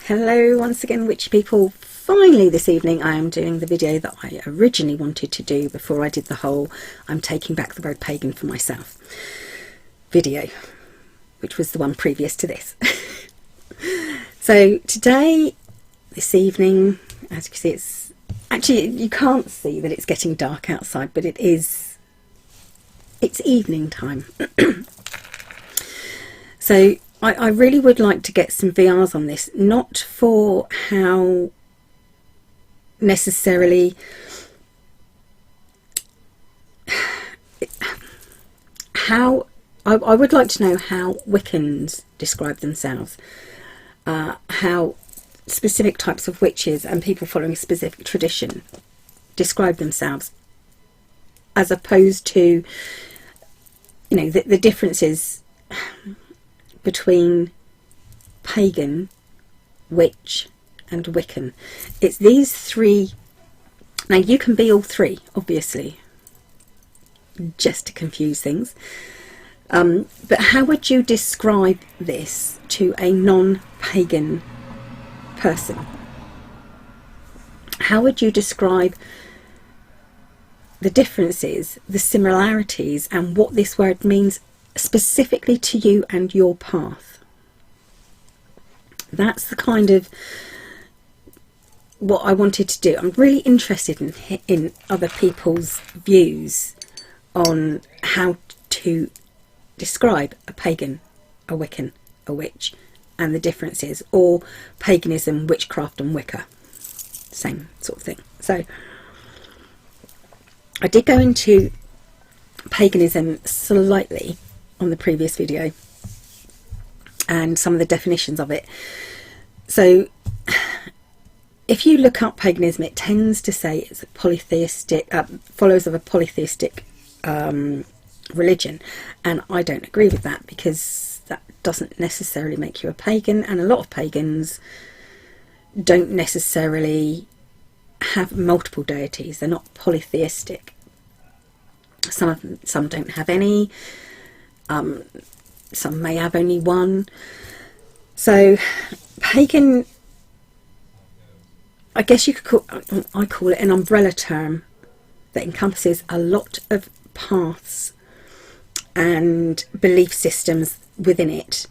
Hello once again, witchy people. Finally this evening I am doing the video that I originally wanted to do before I did the whole I'm taking back the word pagan for myself video, which was the one previous to this. So today, this evening, as you can see, it's actually, you can't see that it's getting dark outside, but it's evening time. So I really would like to get some VRs on this, not for how necessarily how I would like to know how Wiccans describe themselves, how specific types of witches and people following a specific tradition describe themselves, as opposed to, you know, the differences between pagan, witch and Wiccan. It's these three. Now you can be all three, obviously, just to confuse things, but how would you describe this to a non-pagan person? How would you describe the differences, the similarities, and what this word means specifically to you and your path? That's the kind of what I wanted to do. I'm really interested in other people's views on how to describe a pagan, a Wiccan, a witch, and the differences, or paganism, witchcraft and Wicca, same sort of thing. So I did go into paganism slightly on the previous video and some of the definitions of it. So if you look up paganism, it tends to say it's a polytheistic, follows of a polytheistic religion, and I don't agree with that, because that doesn't necessarily make you a pagan, and a lot of pagans don't necessarily have multiple deities. They're not polytheistic. Some don't have any. Some may have only one. So pagan, I guess you could I call it an umbrella term that encompasses a lot of paths and belief systems within it.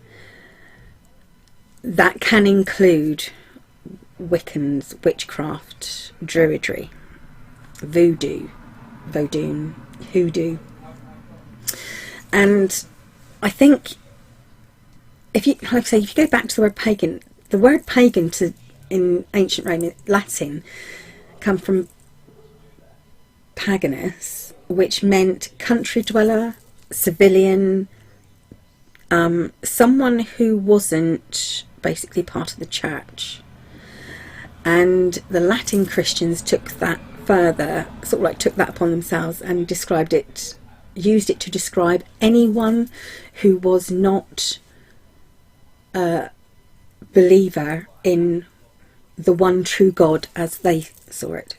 That can include Wiccans, witchcraft, druidry, voodoo, hoodoo. And I think, if you, like I say, if you go back to the word pagan in ancient Roman Latin come from paganus, which meant country dweller, civilian, someone who wasn't basically part of the church. And the Latin Christians took that further, sort of like took that upon themselves and used it to describe anyone who was not a believer in the one true God as they saw it.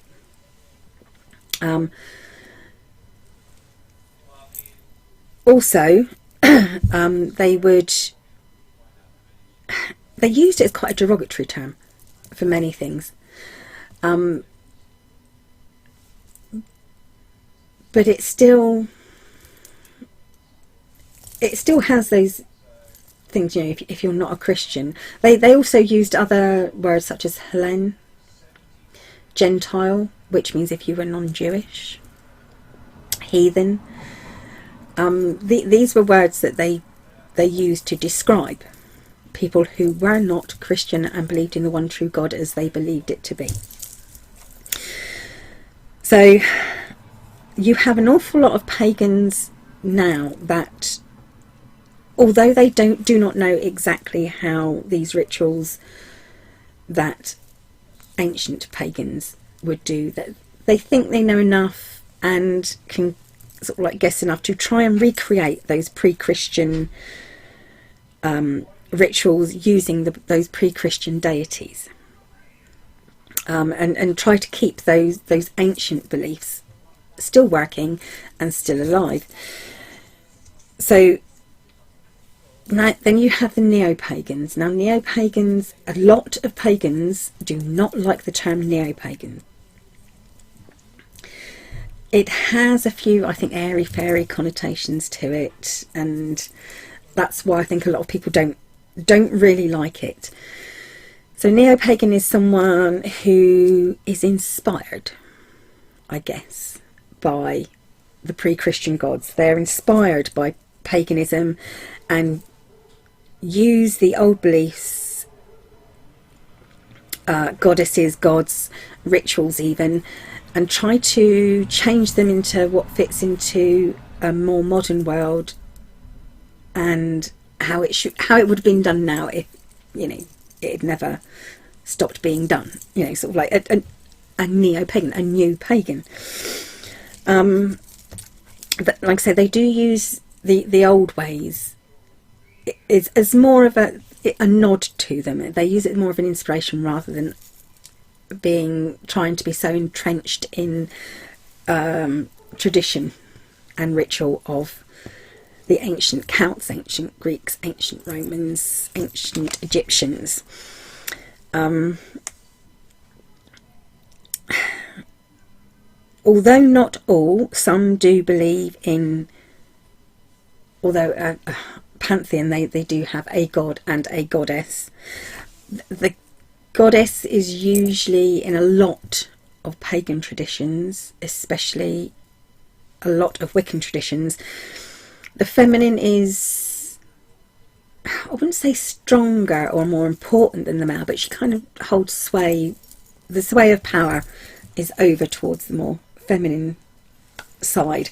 Also, they used it as quite a derogatory term for many things, but it still has those things, you know, if you're not a Christian. They also used other words such as Hellen, Gentile, which means if you were non-Jewish, heathen. These were words that they used to describe people who were not Christian and believed in the one true God as they believed it to be. So you have an awful lot of pagans now that, although they do not know exactly how these rituals that ancient pagans would do, that they think they know enough and can sort of like guess enough to try and recreate those pre-Christian rituals using those pre-Christian deities, and try to keep those ancient beliefs still working and still alive. So Now, then you have the neo-pagans. Now, neo-pagans, a lot of pagans do not like the term neo-pagan. It has a few, I think, airy-fairy connotations to it, and that's why I think a lot of people don't really like it. So neo-pagan is someone who is inspired, I guess, by the pre-Christian gods. They're inspired by paganism and use the old beliefs, goddesses, gods, rituals even, and try to change them into what fits into a more modern world and how it would have been done now if, you know, it had never stopped being done. You know, sort of like a neo-pagan, a new pagan. But like I say, they do use the old ways. It's as more of a nod to them. They use it more of an inspiration rather than trying to be so entrenched in tradition and ritual of the ancient Celts, ancient Greeks, ancient Romans, ancient Egyptians. Although not all, some do believe in, although a pantheon, they do have a god and a goddess. The goddess is usually in a lot of pagan traditions, especially a lot of Wiccan traditions. The feminine is, I wouldn't say stronger or more important than the male, but she kind of holds sway. The sway of power is over towards the more feminine side.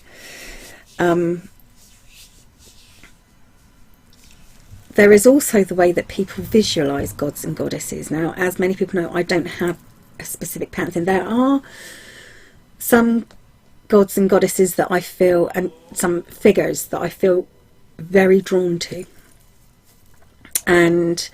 There is also the way that people visualise gods and goddesses. Now, as many people know, I don't have a specific pantheon. There are some gods and goddesses that I feel, and some figures that I feel very drawn to. And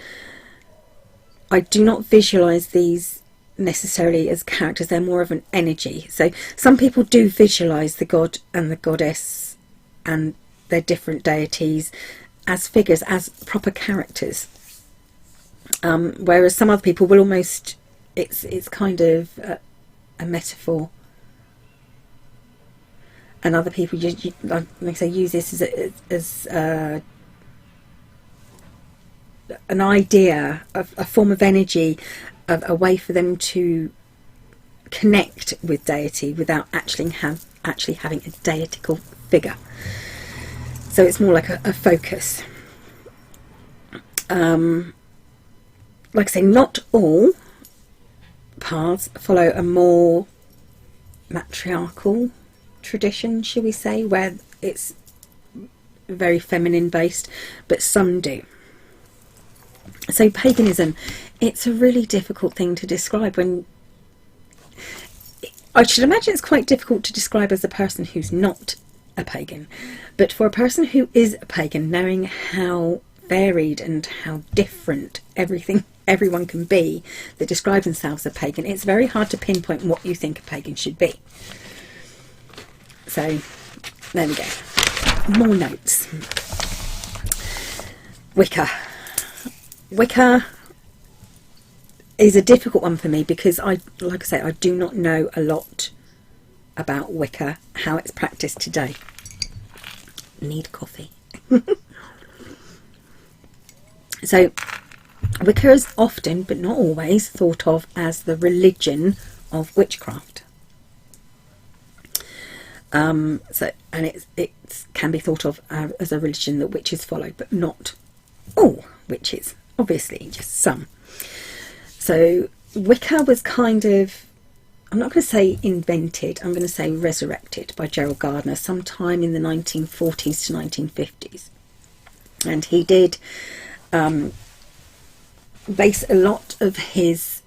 I do not visualise these necessarily as characters. They're more of an energy. So some people do visualise the god and the goddess and their different deities as figures, as proper characters, whereas some other people will almost, it's kind of a metaphor, and other people like I say, use this as an idea of a form of energy, of a way for them to connect with deity without actually having a deitical figure. So it's more like a focus. Like I say, not all paths follow a more matriarchal tradition, shall we say, where it's very feminine based, but some do. So paganism, it's a really difficult thing to describe. When I should imagine it's quite difficult to describe as a person who's not a pagan, but for a person who is a pagan, knowing how varied and how different everyone can be that describes themselves as a pagan, it's very hard to pinpoint what you think a pagan should be. So there we go, more notes. Wicca is a difficult one for me because like I say, I do not know a lot about Wicca, how it's practiced today. Need coffee. So Wicca is often, but not always, thought of as the religion of witchcraft. And it can be thought of as a religion that witches follow, but not all witches, obviously, just some. So Wicca was kind of, I'm not going to say invented, I'm going to say resurrected by Gerald Gardner sometime in the 1940s to 1950s. And he did base a lot of his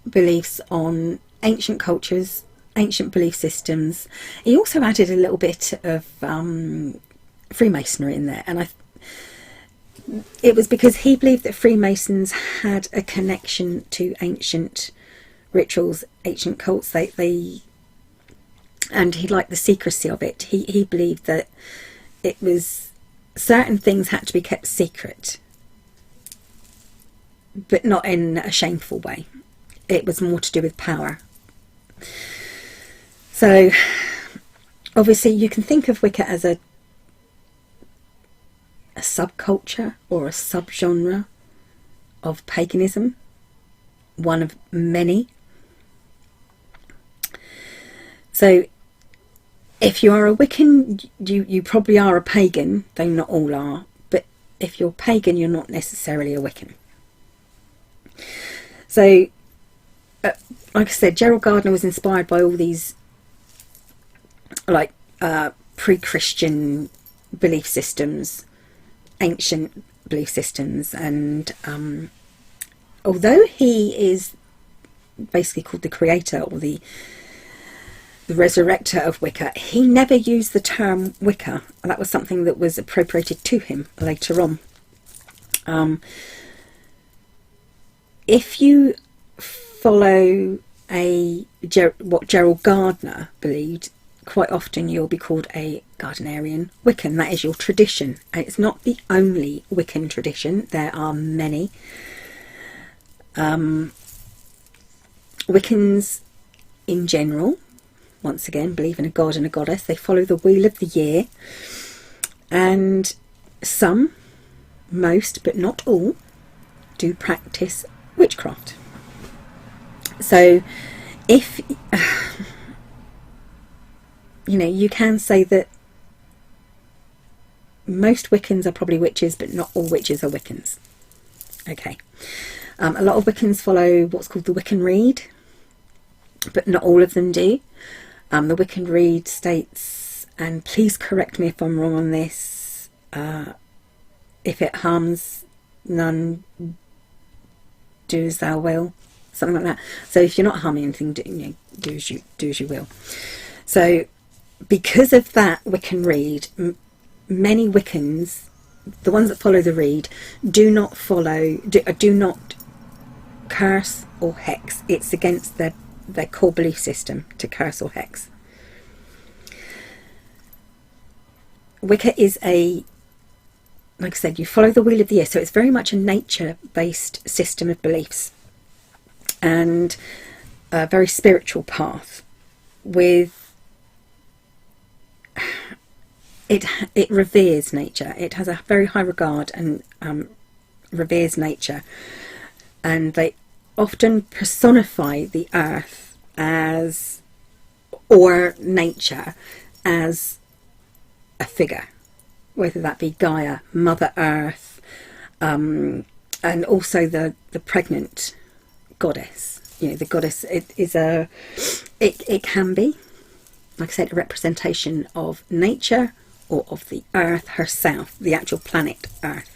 beliefs on ancient cultures, ancient belief systems. He also added a little bit of Freemasonry in there, and it was because he believed that Freemasons had a connection to ancient rituals, ancient cults. And he liked the secrecy of it. He believed that it was certain things had to be kept secret, but not in a shameful way. It was more to do with power. So obviously you can think of Wicca as a subculture or a subgenre of paganism, one of many. So if you are a Wiccan, you probably are a pagan, though not all are, but if you're pagan, you're not necessarily a Wiccan. So like I said, Gerald Gardner was inspired by all these like pre-Christian belief systems, ancient belief systems, and although he is basically called the creator or the resurrector of Wicca, he never used the term Wicca. That was something that was appropriated to him later on. If you follow what Gerald Gardner believed, quite often you'll be called a Gardnerian Wiccan. That is your tradition, and it's not the only Wiccan tradition. There are many. Wiccans in general, once again, believe in a god and a goddess. They follow the wheel of the year, and some, most but not all, do practice witchcraft. So if you know, you can say that most Wiccans are probably witches, but not all witches are Wiccans. Okay. A lot of Wiccans follow what's called the Wiccan Rede, but not all of them do. The Wiccan Rede states, and please correct me if I'm wrong on this, if it harms none, do as thou will, something like that. So if you're not harming anything, do as you will. So because of that Wiccan Rede, many Wiccans, the ones that follow the Rede, do not curse or hex. It's against their core belief system to curse or hex. Wicca is like I said, you follow the wheel of the year, so it's very much a nature-based system of beliefs and a very spiritual path. With it reveres nature. It has a very high regard and reveres nature, and they often personify the earth or nature as a figure, whether that be Gaia, Mother Earth, and also the pregnant goddess. You know, the goddess, it can be, like I said, a representation of nature or of the earth herself, the actual planet Earth.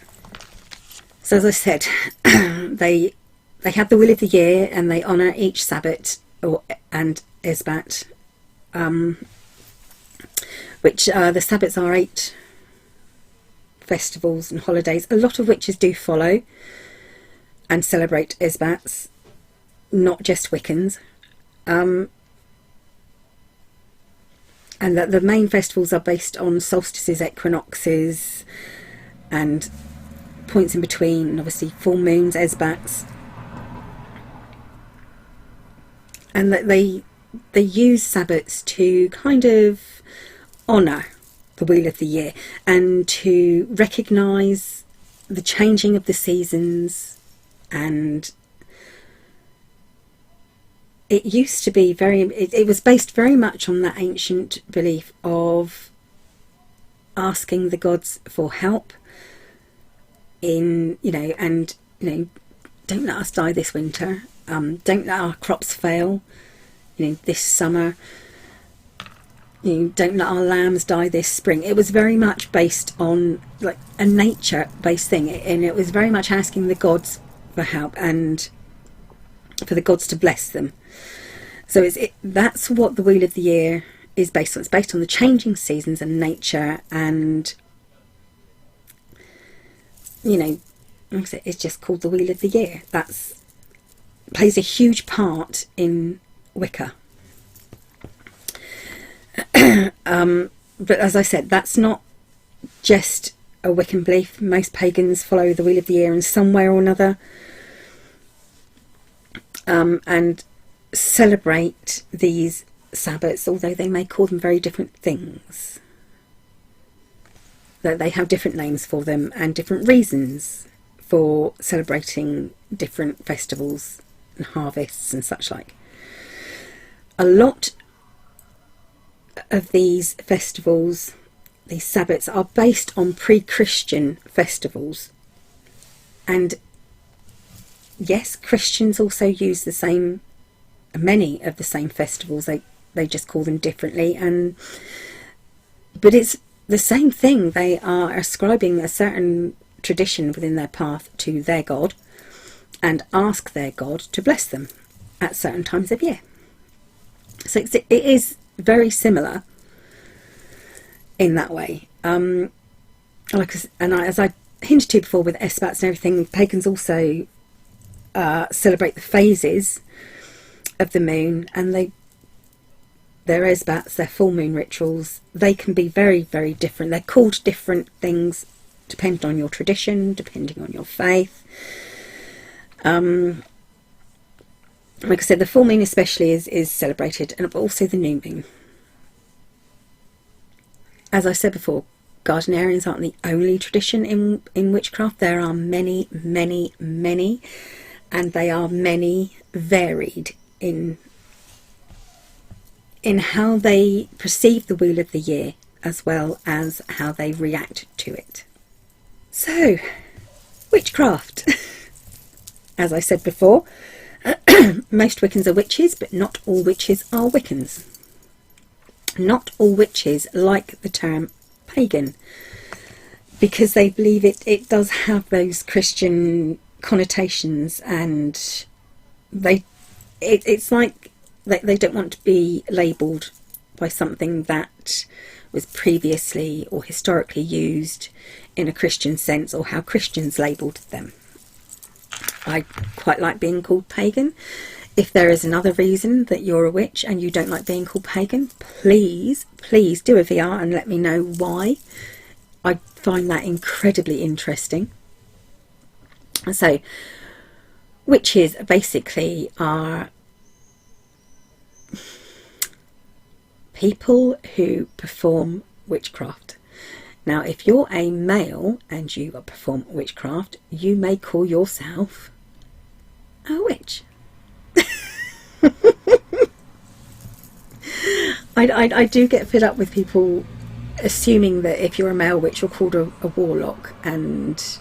So as I said, they have the wheel of the year, and they honour each Sabbath and Esbat, which the Sabbats are 8 festivals and holidays, a lot of witches do follow and celebrate Esbats, not just Wiccans. And that the main festivals are based on solstices, equinoxes, and points in between, obviously full moons, Esbats. And that they use Sabbats to kind of honour the wheel of the year and to recognise the changing of the seasons. And it used to be it was based very much on that ancient belief of asking the gods for help in, don't let us die this winter, don't let our crops fail, this summer, don't let our lambs die this spring. It was very much based on like a nature based thing, and it was very much asking the gods for help and for the gods to bless them. So that's what the wheel of the year is based on. It's based on the changing seasons and nature, and like I said, it's just called the wheel of the year. That's plays a huge part in Wicca. But as I said, that's not just a Wiccan belief. Most pagans follow the wheel of the year in some way or another, and celebrate these Sabbats, although they may call them very different things. That they have different names for them and different reasons for celebrating different festivals and harvests and such like. A lot of these festivals, these Sabbats, are based on pre-Christian festivals, and yes, Christians also use the same, many of the same festivals. They just call them differently, but it's the same thing. They are ascribing a certain tradition within their path to their god and ask their god to bless them at certain times of year. So it is very similar in that way. As I hinted to before with Esbats and everything, pagans also celebrate the phases of the moon, and their Esbats, their full moon rituals, they can be very, very different. They're called different things depending on your tradition, depending on your faith. Like I said, the full moon especially is celebrated, and also the new moon. As I said before, Gardenerians aren't the only tradition in witchcraft. There are many, many, many, and they are many varied in how they perceive the wheel of the year, as well as how they react to it. So, witchcraft. As I said before, most Wiccans are witches, but not all witches are Wiccans. Not all witches like the term pagan, because they believe it does have those Christian connotations, and it's like they don't want to be labelled by something that was previously or historically used in a Christian sense, or how Christians labelled them. I quite like being called pagan. If there is another reason that you're a witch and you don't like being called pagan, please do a VR and let me know why. I find that incredibly interesting. So, witches basically are people who perform witchcraft. Now, if you're a male and you perform witchcraft, you may call yourself a witch. I do get fed up with people assuming that if you're a male witch, you're called a warlock, and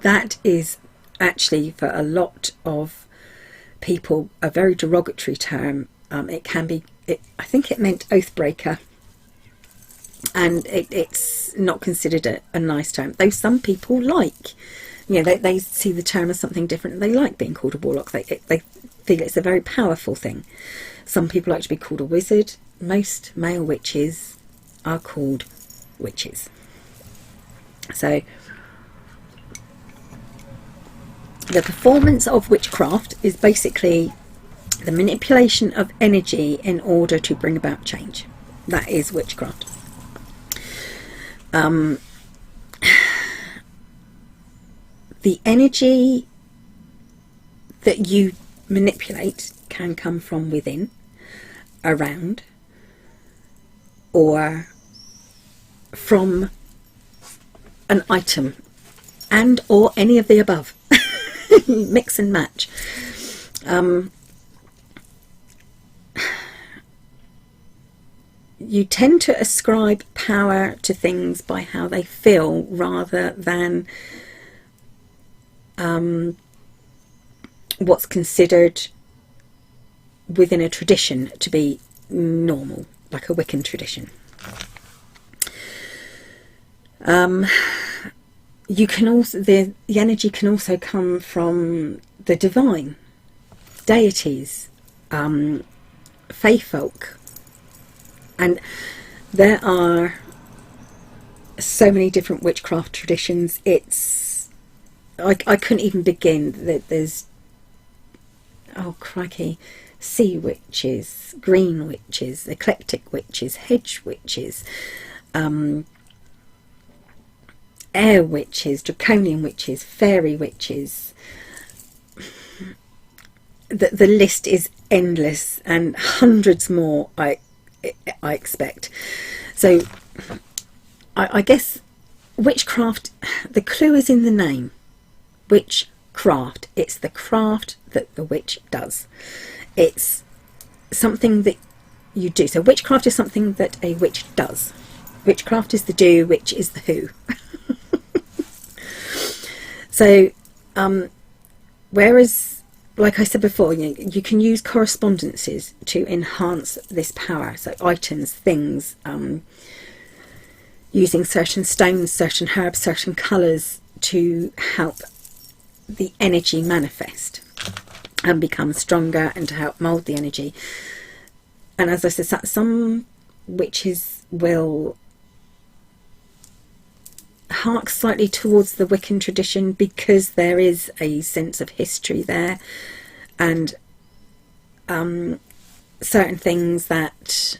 that is actually, for a lot of people, a very derogatory term. It can be, I think it meant oathbreaker, and it's not considered a nice term, though some people they see the term as something different. They like being called a warlock. They feel it's a very powerful thing. Some people like to be called a wizard. Most male witches are called witches. So the performance of witchcraft is basically the manipulation of energy in order to bring about change. That is witchcraft. The energy that you manipulate can come from within, around, or from an item, and or any of the above. Mix and match. You tend to ascribe power to things by how they feel, rather than what's considered within a tradition to be normal, like a Wiccan tradition. You can also, the energy can also come from the divine, deities, fae folk, and there are so many different witchcraft traditions. I couldn't even begin. That there's, oh crikey, sea witches, green witches, eclectic witches, hedge witches, air witches, draconian witches, fairy witches. The list is endless, and hundreds more I expect. So I guess witchcraft, the clue is in the name. Witchcraft. It's the craft that the witch does. It's something that you do. So witchcraft is something that a witch does. Witchcraft is the do, witch is the who. So whereas, like I said before, you can use correspondences to enhance this power. So items, things, using certain stones, certain herbs, certain colours to help the energy manifest and become stronger, and to help mould the energy. And as I said, some witches will hark slightly towards the Wiccan tradition because there is a sense of history there, and certain things that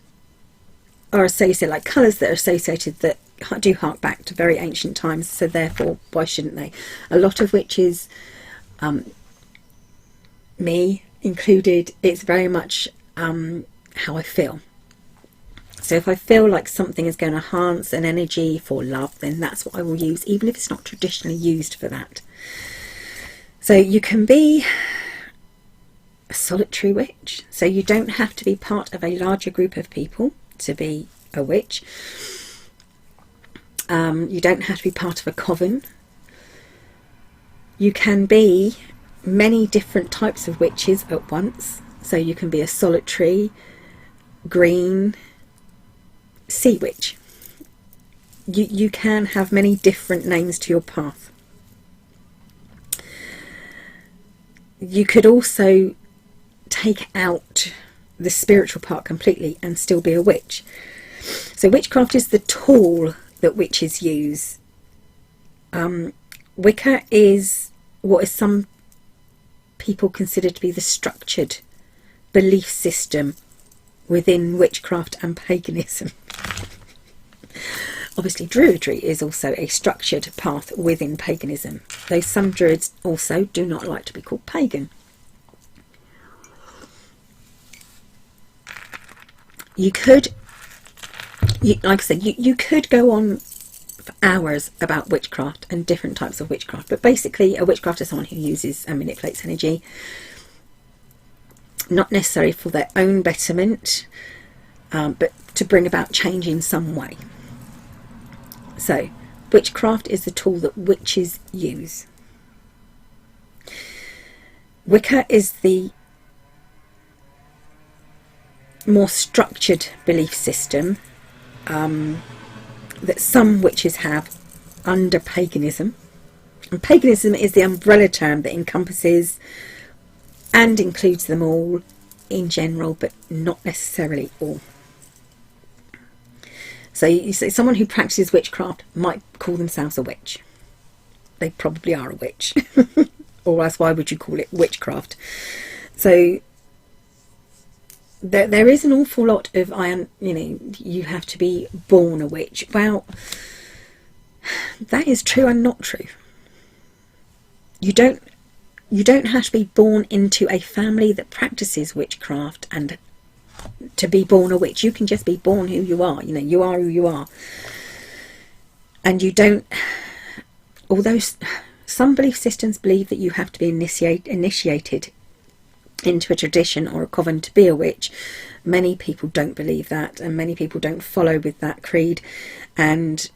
are associated, like colours that are associated, that do hark back to very ancient times. So therefore, why shouldn't they? A lot of witches, me included, it's very much how I feel. So if I feel like something is going to enhance an energy for love, then that's what I will use, even if it's not traditionally used for that. So you can be a solitary witch. So you don't have to be part of a larger group of people to be a witch. You don't have to be part of a coven. You can be many different types of witches at once. So you can be a solitary, green, sea witch. You can have many different names to your path. You could also take out the spiritual part completely and still be a witch. So witchcraft is the tool that witches use. Wicca is what is some people consider to be the structured belief system within witchcraft and paganism. Obviously Druidry is also a structured path within paganism, though some Druids also do not like to be called pagan. You could, like I said, you could go on for hours about witchcraft and different types of witchcraft, but basically a witchcraft is someone who uses and manipulates energy, not necessarily for their own betterment, but to bring about change in some way. So witchcraft is the tool that witches use. Wicca is the more structured belief system that some witches have under paganism. And paganism is the umbrella term that encompasses and includes them all in general, but not necessarily all. So you say someone who practices witchcraft might call themselves a witch. They probably are a witch. Or else why would you call it witchcraft? So there is an awful lot of, you have to be born a witch. Well, that is true and not true. You don't have to be born into a family that practices witchcraft and to be born a witch. You can just be born who you are. You are who you are. And you don't, although some belief systems believe that you have to be initiated into a tradition or a coven to be a witch, many people don't believe that, and many people don't follow with that creed. And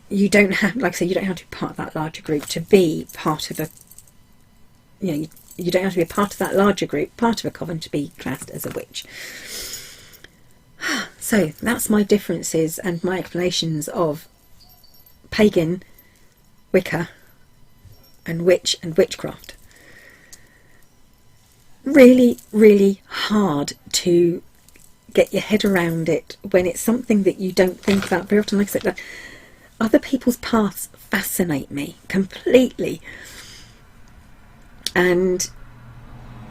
you don't have, like I say, you don't have to be part of that larger group to be part of a, you don't have to be a part of that larger group, part of a coven, to be classed as a witch. So that's my differences and my explanations of pagan, Wicca, and witch and witchcraft. Really, really hard to get your head around it when it's something that you don't think about very often. Like I said, other people's paths fascinate me completely. And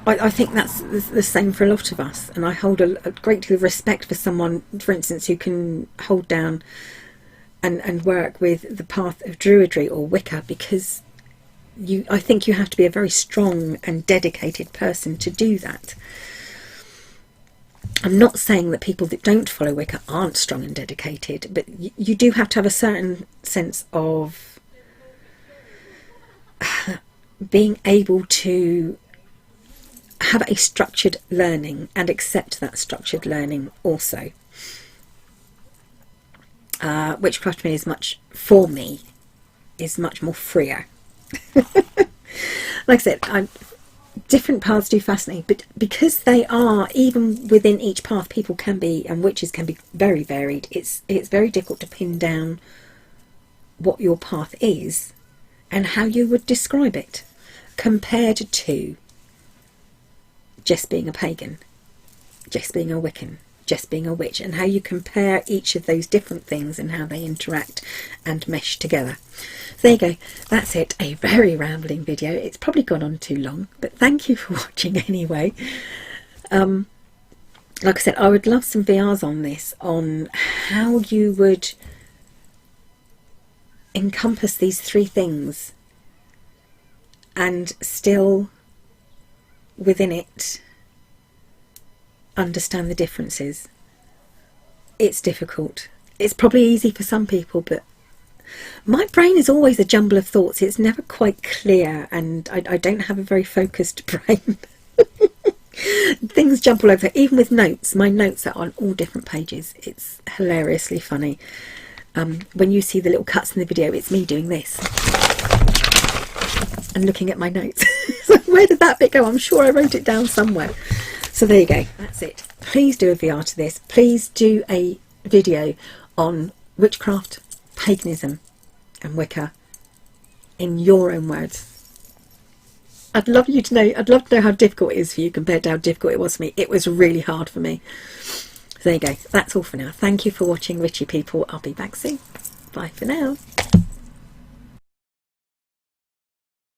I think that's the same for a lot of us. And I hold a great deal of respect for someone, for instance, who can hold down and work with the path of Druidry or Wicca, because I think you have to be a very strong and dedicated person to do that. I'm not saying that people that don't follow Wicca aren't strong and dedicated, but you do have to have a certain sense of being able to have a structured learning and accept that structured learning also. Witchcraft is for me is much more freer. Like I said, different paths do fascinate me, but because they are, even within each path, people can be, and witches can be very varied, it's very difficult to pin down what your path is and how you would describe it, compared to just being a pagan, just being a Wiccan, just being a witch, and how you compare each of those different things and how they interact and mesh together. So there you go, that's it, a very rambling video. It's probably gone on too long, but thank you for watching anyway. Like I said, I would love some VRs on this, on how you would encompass these three things and still within it understand the differences. It's difficult. It's probably easy for some people, but my brain is always a jumble of thoughts. It's never quite clear, and I don't have a very focused brain. Things jump all over, even with notes. My notes are on all different pages. It's hilariously funny. When you see the little cuts in the video, it's me doing this and looking at my notes. So where did that bit go? I'm sure I wrote it down somewhere. So there you go, that's it. Please do a VR to this. Please do a video on witchcraft, paganism and Wicca in your own words. I'd love to know how difficult it is for you compared to how difficult it was for me. It was really hard for me. So there you go, that's all for now. Thank you for watching, witchy people. I'll be back soon. Bye for now.